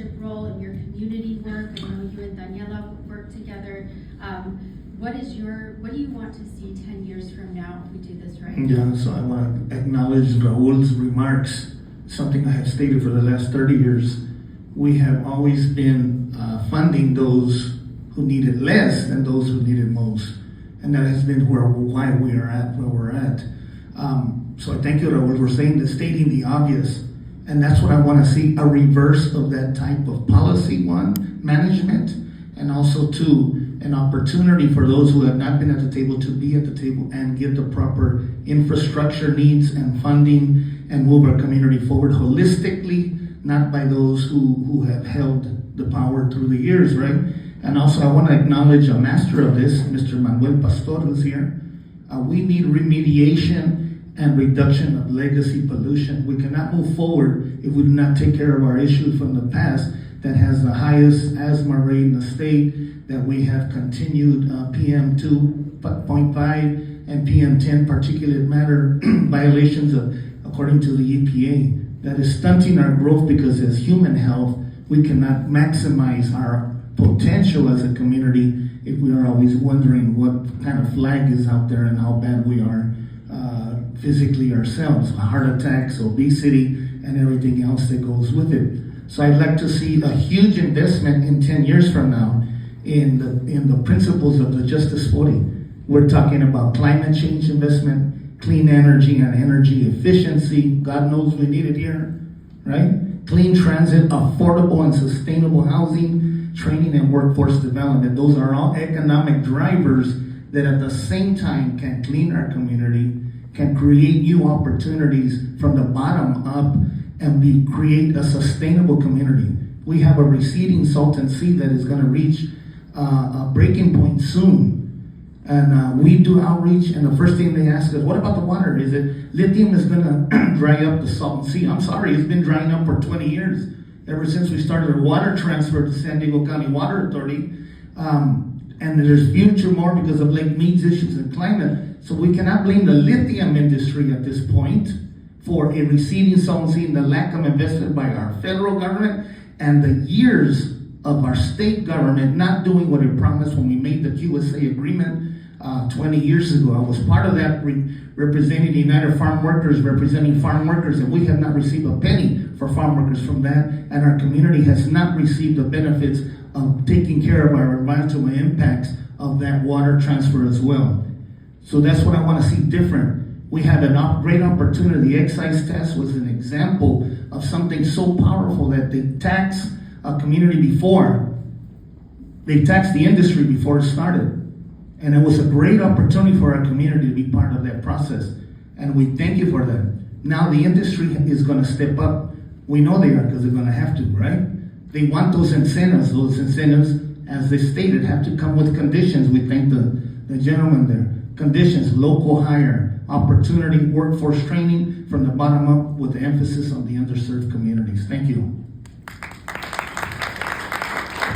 leadership role in your community work. I know you and Daniela work together. What do you want to see 10 years from now if we do this right? Yeah, so I want to acknowledge Raul's remarks, something I have stated for the last 30 years. We have always been funding those who need it less than those who need it most. And that has been why we are at where we're at. So I thank you, Raul, for stating the obvious. And that's what I want to see, a reverse of that type of policy, one, management, and also two, an opportunity for those who have not been at the table to be at the table and get the proper infrastructure needs and funding and move our community forward holistically, not by those who have held the power through the years, right? And also I want to acknowledge a master of this, Mr. Manuel Pastor, who's here. We need remediation and reduction of legacy pollution. We cannot move forward if we do not take care of our issues from the past that has the highest asthma rate in the state, that we have continued PM 2.5 and PM 10 particulate matter violations according to the EPA. That is stunting our growth because as human health, we cannot maximize our potential as a community if we are always wondering what kind of flag is out there and how bad we are physically ourselves, heart attacks, obesity, and everything else that goes with it. So I'd like to see a huge investment in 10 years from now in the principles of the Justice 40. We're talking about climate change investment, clean energy and energy efficiency. God knows we need it here, right? Clean transit, affordable and sustainable housing, training and workforce development. Those are all economic drivers that at the same time can clean our community, can create new opportunities from the bottom up, and create a sustainable community. We have a receding Salton Sea that is going to reach a breaking point soon. And we do outreach, and the first thing they ask us, what about the water? Is it lithium is going to dry up the Salton Sea? I'm sorry, it's been drying up for 20 years, ever since we started a water transfer to San Diego County Water Authority. And there's future more because of Lake Mead's issues and climate. So we cannot blame the lithium industry at this point for a receding Salton Sea and the lack of investment by our federal government and the years of our state government not doing what it promised when we made the QSA agreement 20 years ago. I was part of that representing the United Farm Workers, representing farm workers, and we have not received a penny for farm workers from that, and our community has not received the benefits of taking care of our environmental impacts of that water transfer as well. So that's what I want to see different. We had a great opportunity. The excise tax was an example of something so powerful that they taxed a community before. They taxed the industry before it started. And it was a great opportunity for our community to be part of that process. And we thank you for that. Now the industry is going to step up. We know they are because they're going to have to, right? They want those incentives. Those incentives, as they stated, have to come with conditions. We thank the gentleman there. Conditions, local hire, opportunity, workforce training from the bottom up with the emphasis on the underserved communities. Thank you.